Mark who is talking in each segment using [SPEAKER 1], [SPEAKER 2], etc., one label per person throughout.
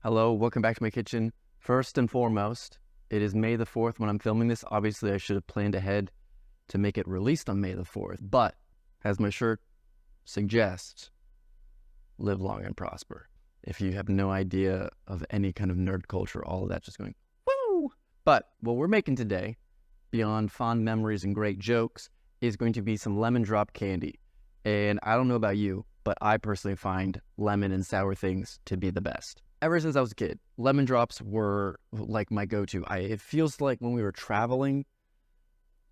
[SPEAKER 1] Hello, welcome back to my kitchen. First and foremost, it is May the 4th when I'm filming this. Obviously, I should have planned ahead to make it released on May the 4th, but as my shirt suggests, live long and prosper. If you have no idea of any kind of nerd culture, all of that just going, woo! But what we're making today, beyond fond memories and great jokes, is going to be some lemon drop candy. And I don't know about you, but I personally find lemon and sour things to be the best. Ever since I was a kid, lemon drops were like my go-to. It feels like when we were traveling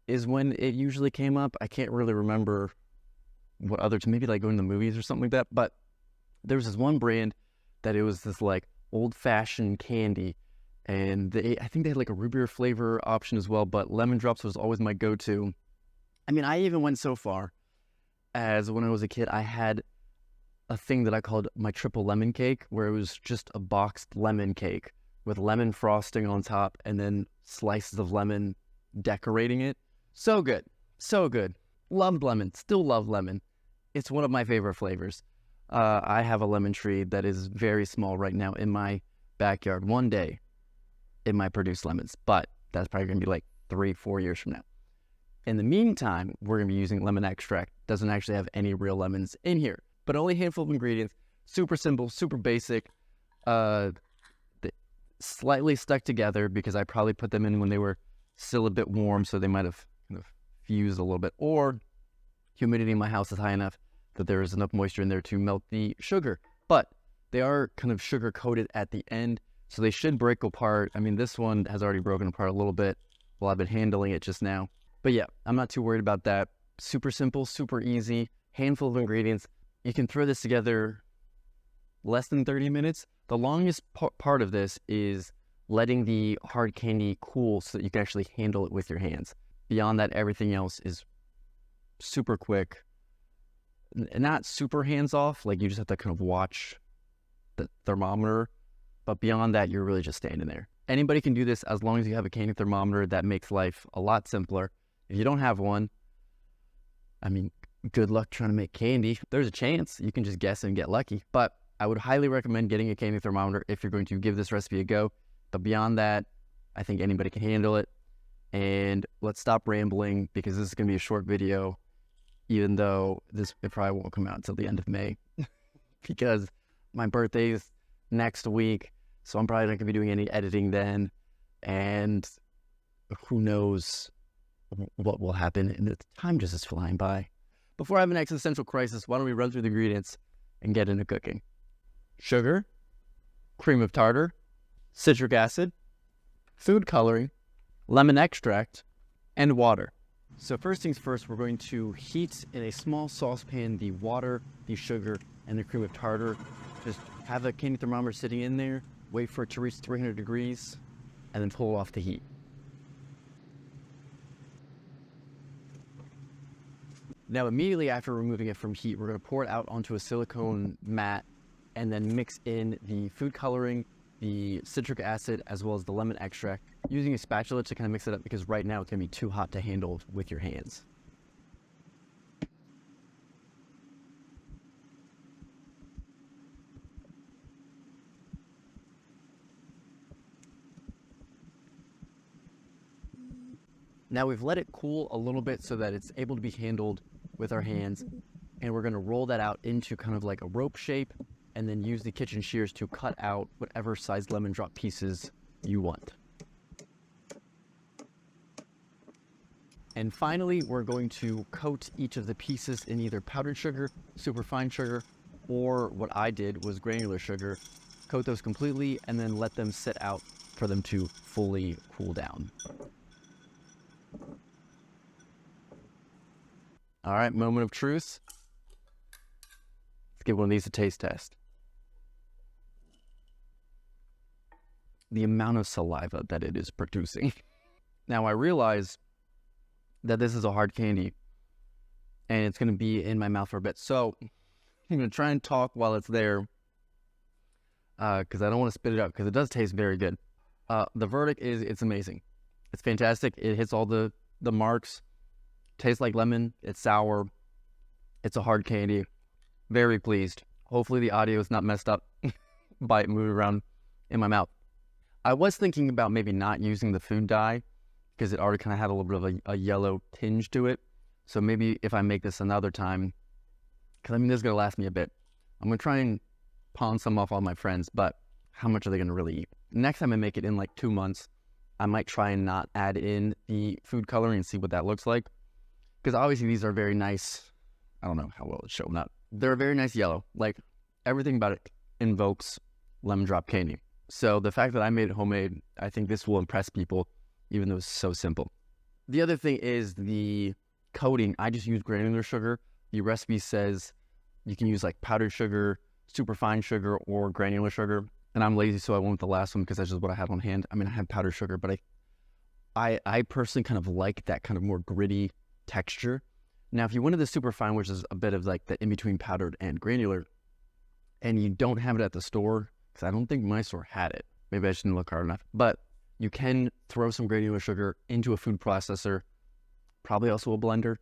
[SPEAKER 1] is when it usually came up. I can't really remember what others, maybe like going to the movies or something like that. But there was this one brand that it was this like old-fashioned candy. And I think they had like a root beer flavor option as well. But lemon drops was always my go-to. I mean, I even went so far as when I was a kid, I had a thing that I called my triple lemon cake, where it was just a boxed lemon cake with lemon frosting on top and then slices of lemon decorating it. So good. So good. Loved lemon. Still love lemon. It's one of my favorite flavors. I have a lemon tree that is very small right now in my backyard. One day it might produce lemons, but that's probably going to be like 3-4 years from now. In the meantime, we're going to be using lemon extract. Doesn't actually have any real lemons in here, but only a handful of ingredients. Super simple, super basic. Slightly stuck together because I probably put them in when they were still a bit warm, so they might have kind of fused a little bit. Or humidity in my house is high enough that there is enough moisture in there to melt the sugar. But they are kind of sugar coated at the end, so they should break apart. I mean, this one has already broken apart a little bit while I've been handling it just now. But yeah, I'm not too worried about that. Super simple, super easy, handful of ingredients. You can throw this together less than 30 minutes. The longest part of this is letting the hard candy cool so that you can actually handle it with your hands. Beyond that, everything else is super quick. Not super hands-off, like you just have to kind of watch the thermometer. But beyond that, you're really just standing there. Anybody can do this as long as you have a candy thermometer. That makes life a lot simpler. If you don't have one, I mean, good luck trying to make candy. There's a chance you can just guess and get lucky, but I would highly recommend getting a candy thermometer if you're going to give this recipe a go. But beyond that, I think anybody can handle it. And let's stop rambling because this is going to be a short video, even though it probably won't come out until the end of May because my birthday is next week. So I'm probably not going to be doing any editing then. And who knows what will happen, and the time just is flying by. Before I have an existential crisis, why don't we run through the ingredients and get into cooking? Sugar, cream of tartar, citric acid, food coloring, lemon extract, and water. So first things first, we're going to heat in a small saucepan the water, the sugar, and the cream of tartar. Just have a candy thermometer sitting in there, wait for it to reach 300 degrees, and then pull it off the heat. Now, immediately after removing it from heat, we're going to pour it out onto a silicone mat and then mix in the food coloring, the citric acid, as well as the lemon extract, using a spatula to kind of mix it up because right now it's going to be too hot to handle with your hands. Now we've let it cool a little bit so that it's able to be handled with our hands, and we're going to roll that out into kind of like a rope shape and then use the kitchen shears to cut out whatever size lemon drop pieces you want. And finally, we're going to coat each of the pieces in either powdered sugar, superfine sugar, or what I did was granular sugar. Coat those completely and then let them sit out for them to fully cool down. All right, moment of truth. Let's give one of these a taste test. The amount of saliva that it is producing. Now I realize that this is a hard candy and it's going to be in my mouth for a bit. So I'm going to try and talk while it's there because I don't want to spit it out because it does taste very good. The verdict is it's amazing. It's fantastic. It hits all the marks. Tastes like lemon. It's sour. It's a hard candy. Very pleased. Hopefully the audio is not messed up by it moving around in my mouth. I was thinking about maybe not using the food dye because it already kind of had a little bit of a yellow tinge to it. So maybe if I make this another time, because I mean, this is going to last me a bit. I'm going to try and pawn some off all my friends, but how much are they going to really eat? Next time I make it in like 2 months, I might try and not add in the food coloring and see what that looks like. Because obviously these are very nice. I don't know how well it's showing up. They're a very nice yellow. Like everything about it invokes lemon drop candy. So the fact that I made it homemade, I think this will impress people, even though it's so simple. The other thing is the coating. I just use granular sugar. The recipe says you can use like powdered sugar, super fine sugar, or granular sugar. And I'm lazy, so I went with the last one because that's just what I had on hand. I mean, I had powdered sugar, but I personally kind of like that kind of more gritty texture. Now, if you wanted the super fine, which is a bit of like the in-between powdered and granular, and you don't have it at the store, because I don't think my store had it. Maybe I just didn't look hard enough. But you can throw some granular sugar into a food processor, probably also a blender.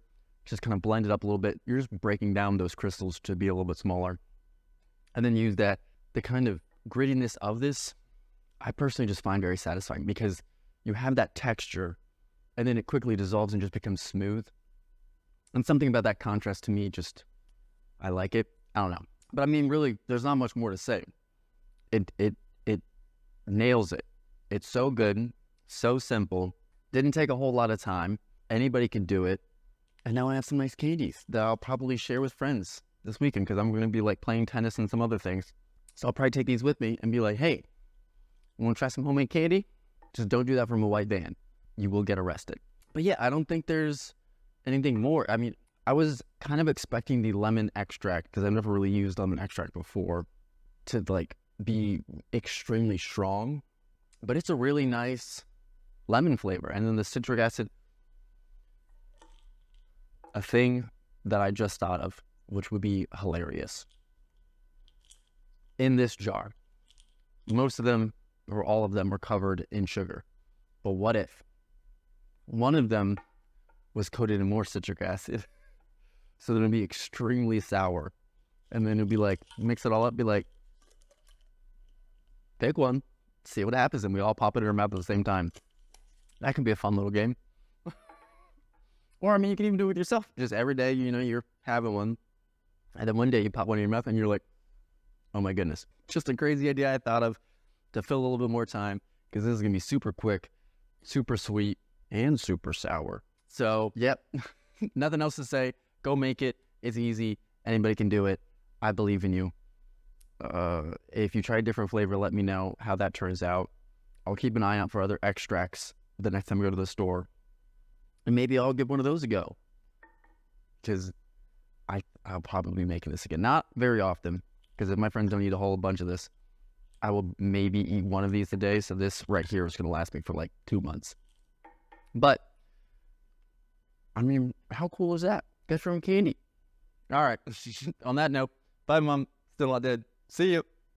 [SPEAKER 1] Just kind of blend it up a little bit. You're just breaking down those crystals to be a little bit smaller. And then use that. The kind of grittiness of this, I personally just find very satisfying because you have that texture and then it quickly dissolves and just becomes smooth. And something about that contrast to me, just, I like it. I don't know. But I mean, really, there's not much more to say. It nails it. It's so good, so simple. Didn't take a whole lot of time. Anybody can do it. And now I have some nice candies that I'll probably share with friends this weekend because I'm going to be like playing tennis and some other things. So I'll probably take these with me and be like, hey, you want to try some homemade candy? Just don't do that from a white van. You will get arrested. But yeah, I don't think there's anything more. I mean, I was kind of expecting the lemon extract, because I've never really used lemon extract before, to like be extremely strong. But it's a really nice lemon flavor. And then the citric acid, a thing that I just thought of, which would be hilarious. In this jar, most of them, or all of them, were covered in sugar. But what if one of them was coated in more citric acid? So then it'd be extremely sour. And then it'd be like, mix it all up, be like, pick one, see what happens, and we all pop it in our mouth at the same time. That can be a fun little game. Or, I mean, you can even do it yourself. Just every day, you know, you're having one. And then one day you pop one in your mouth and you're like, oh my goodness. Just a crazy idea I thought of to fill a little bit more time, because this is going to be super quick, super sweet, and super sour. So, yep, nothing else to say. Go make it. It's easy. Anybody can do it. I believe in you. If you try a different flavor, let me know how that turns out. I'll keep an eye out for other extracts the next time we go to the store. And maybe I'll give one of those a go, because I'll probably be making this again. Not very often, because if my friends don't eat a whole bunch of this, I will maybe eat one of these a day. So this right here is going to last me for like 2 months. But, I mean, how cool is that? Get from candy. All right. On that note, bye, Mom. Still not dead. See you.